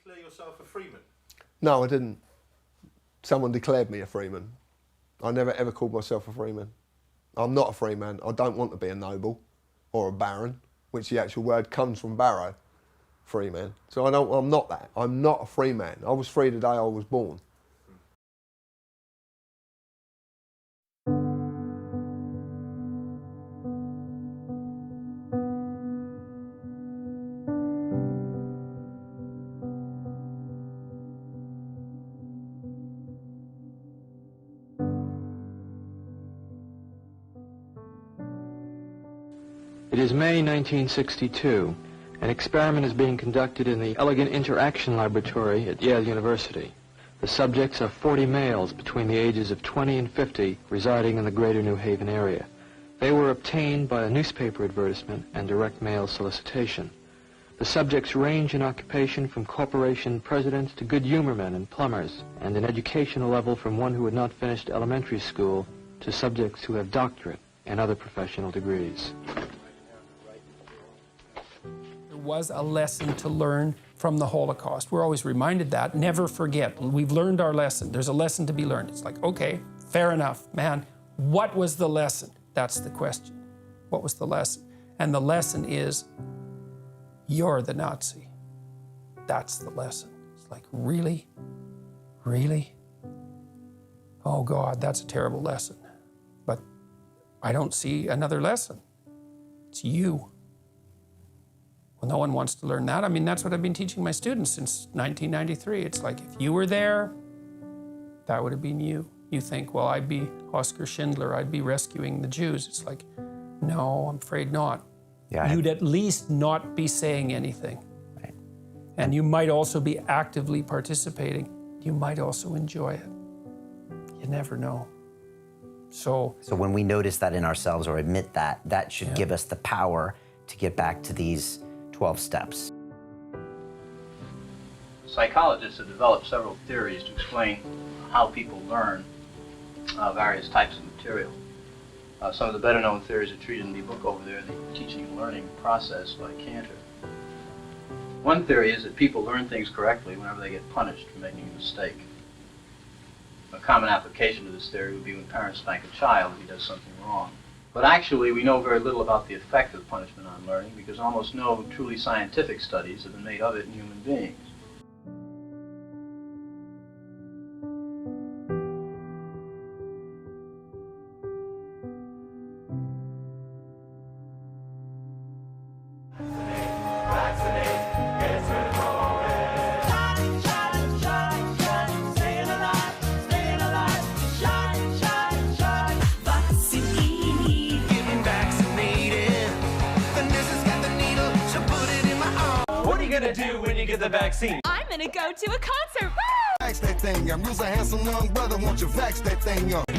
declare yourself a freeman? No, I didn't. Someone declared me a freeman. I never ever called myself a freeman. I'm not a freeman. I don't want to be a noble or a baron, which the actual word comes from barrow, freeman. So I'm not that. I'm not a free man. I was free the day I was born. It is May 1962. An experiment is being conducted in the Elegant Interaction Laboratory at Yale University. The subjects are 40 males between the ages of 20 and 50 residing in the greater New Haven area. They were obtained by a newspaper advertisement and direct mail solicitation. The subjects range in occupation from corporation presidents to good humormen and plumbers, and in educational level from one who had not finished elementary school to subjects who have doctorate and other professional degrees. Was a lesson to learn from the Holocaust. We're always reminded that. Never forget. We've learned our lesson. There's a lesson to be learned. It's like, okay, fair enough, man. What was the lesson? That's the question. What was the lesson? And the lesson is, you're the Nazi. That's the lesson. It's like, really? Really? Oh God, that's a terrible lesson. But I don't see another lesson. It's you. Well, no one wants to learn that. I mean, that's what I've been teaching my students since 1993. It's like, if you were there, that would have been you. You think, well, I'd be Oskar Schindler, I'd be rescuing the Jews. It's like, no, I'm afraid not. Yeah, You'd at least not be saying anything. Right. And you might also be actively participating. You might also enjoy it. You never know. So when we notice that in ourselves or admit that, that should give us the power to get back to these 12 steps. Psychologists have developed several theories to explain how people learn various types of material. Some of the better known theories are treated in the book over there, The Teaching and Learning Process by Cantor. One theory is that people learn things correctly whenever they get punished for making a mistake. A common application of this theory would be when parents spank a child if he does something wrong. But actually, we know very little about the effect of punishment on learning because almost no truly scientific studies have been made of it in human beings. Gonna do when you get the vaccine? I'm gonna go to a concert. Woo! Vax that thing up. You's a handsome young brother. Won't you vax that thing up?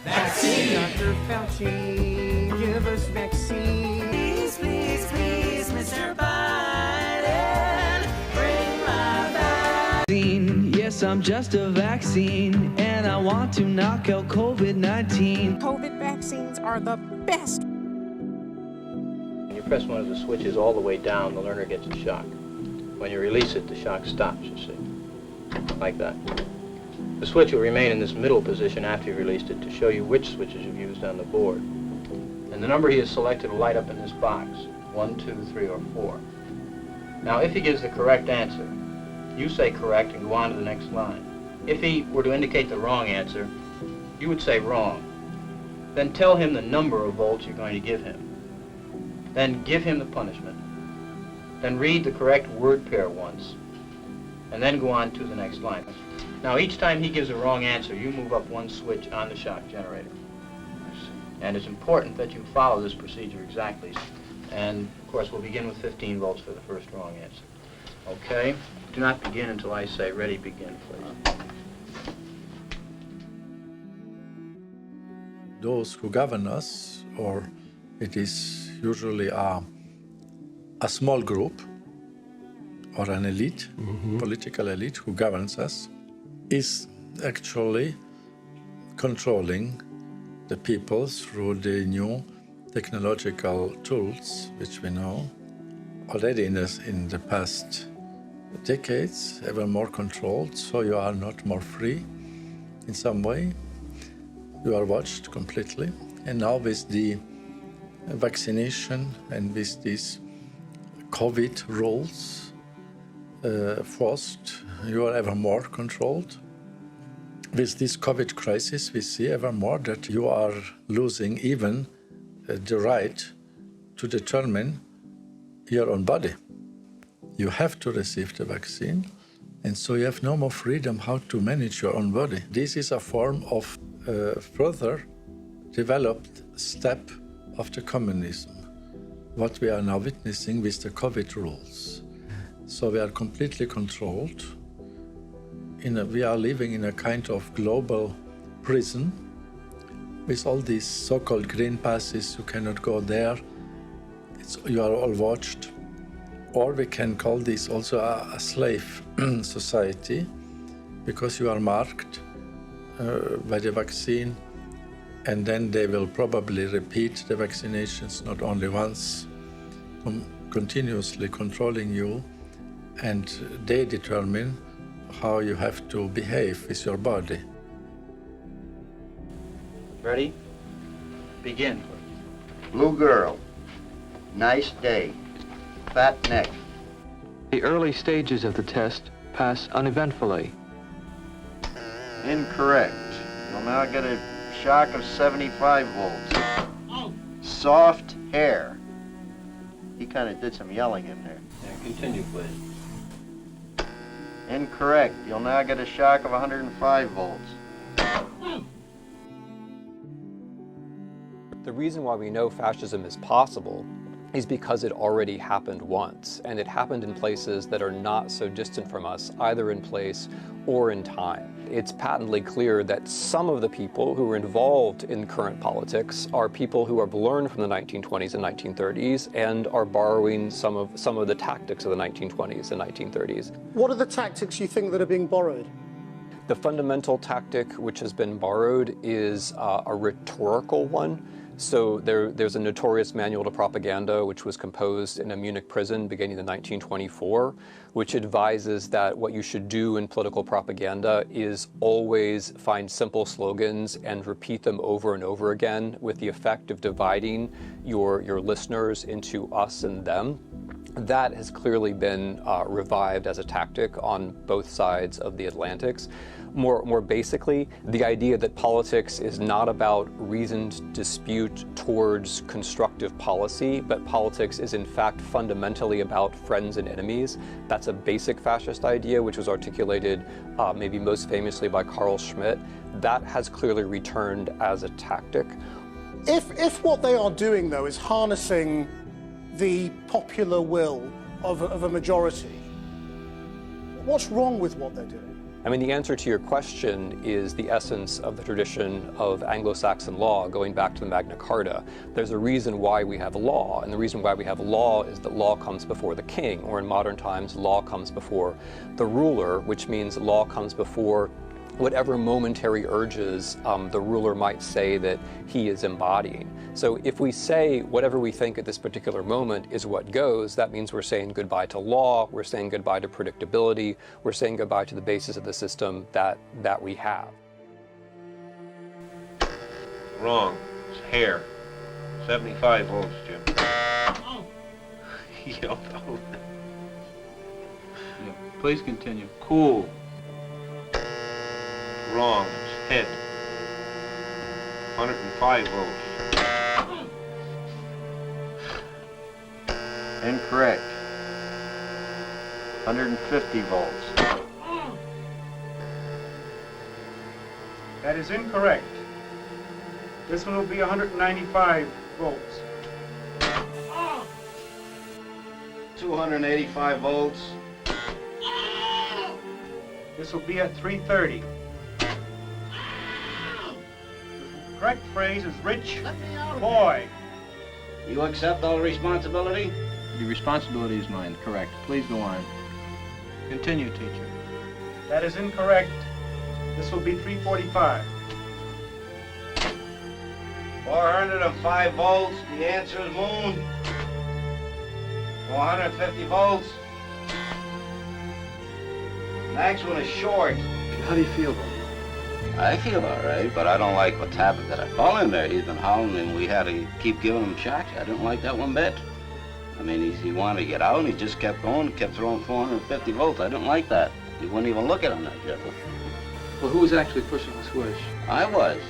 Vaccine. Dr. Fauci, give us vaccine. Please, please, please, Mr. Biden, bring my vaccine. Yes, I'm just a vaccine, and I want to knock out COVID-19. COVID vaccines are the best. When you press one of the switches all the way down, the learner gets a shock. When you release it, the shock stops, you see, like that. The switch will remain in this middle position after you released it to show you which switches you've used on the board. And the number he has selected will light up in this box, 1, 2, 3, or 4. Now, if he gives the correct answer, you say correct and go on to the next line. If he were to indicate the wrong answer, you would say wrong. Then tell him the number of volts you're going to give him. Then give him the punishment. Then read the correct word pair once, and then go on to the next line. Now, each time he gives a wrong answer, you move up one switch on the shock generator. And it's important that you follow this procedure exactly. And, of course, we'll begin with 15 volts for the first wrong answer. Okay? Do not begin until I say ready, begin, please. Those who govern us, or it is usually a small group or an elite, political elite who governs us, is actually controlling the people through the new technological tools which we know, already in the past decades, ever more controlled, so you are not more free in some way. You are watched completely. And now with the vaccination and with these COVID rules forced, you are ever more controlled. With this COVID crisis, we see ever more that you are losing even the right to determine your own body. You have to receive the vaccine, and so you have no more freedom how to manage your own body. This is a form of further developed step of the communism, what we are now witnessing with the COVID rules. So we are completely controlled. We are living in a kind of global prison with all these so-called green passes. You cannot go there. You are all watched. Or we can call this also a slave society, because you are marked by the vaccine, and then they will probably repeat the vaccinations not only once, continuously controlling you, and they determine how you have to behave with your body. Ready? Begin. Blue girl, nice day, fat neck. The early stages of the test pass uneventfully. Incorrect. You'll now get a shock of 75 volts. Soft hair. He kind of did some yelling in there. Yeah, continue, please. Incorrect. You'll now get a shock of 105 volts. The reason why we know fascism is possible is because it already happened once, and it happened in places that are not so distant from us, either in place or in time. It's patently clear that some of the people who are involved in current politics are people who have learned from the 1920s and 1930s and are borrowing some of the tactics of the 1920s and 1930s. What are the tactics you think that are being borrowed? The fundamental tactic which has been borrowed is a rhetorical one. So there's a notorious manual to propaganda which was composed in a Munich prison beginning in 1924, which advises that what you should do in political propaganda is always find simple slogans and repeat them over and over again with the effect of dividing your listeners into us and them. That has clearly been revived as a tactic on both sides of the Atlantics. More basically, the idea that politics is not about reasoned dispute towards constructive policy, but politics is in fact fundamentally about friends and enemies. That's a basic fascist idea, which was articulated maybe most famously by Carl Schmitt. That has clearly returned as a tactic. If what they are doing, though, is harnessing the popular will of a majority, what's wrong with what they're doing? I mean, the answer to your question is the essence of the tradition of Anglo-Saxon law going back to the Magna Carta. There's a reason why we have law, and the reason why we have law is that law comes before the king, or in modern times, law comes before the ruler, which means law comes before whatever momentary urges the ruler might say that he is embodying. So if we say whatever we think at this particular moment is what goes, that means we're saying goodbye to law, we're saying goodbye to predictability, we're saying goodbye to the basis of the system that we have. Wrong. It's hair. 75 volts, Jim. Yelled out. Yeah, please continue. Cool. Wrong. It's head. 105 volts. Incorrect. 150 volts. That is incorrect. This one will be 195 volts. 285 volts. This will be at 330. The correct phrase is rich boy. You accept all responsibility? The responsibility is mine, correct. Please go on. Continue, teacher. That is incorrect. This will be 345. 405 volts. The answer is moon. 450 volts. Next one is short. How do you feel about it? I feel all right, but I don't like what's happened to that fellow in there. He's been howling and we had to keep giving him shocks. I didn't like that one bit. I mean, he wanted to get out and he just kept going, kept throwing 450 volts. I didn't like that. He wouldn't even look at him, that gentleman. Well, who was actually pushing the switch? I was.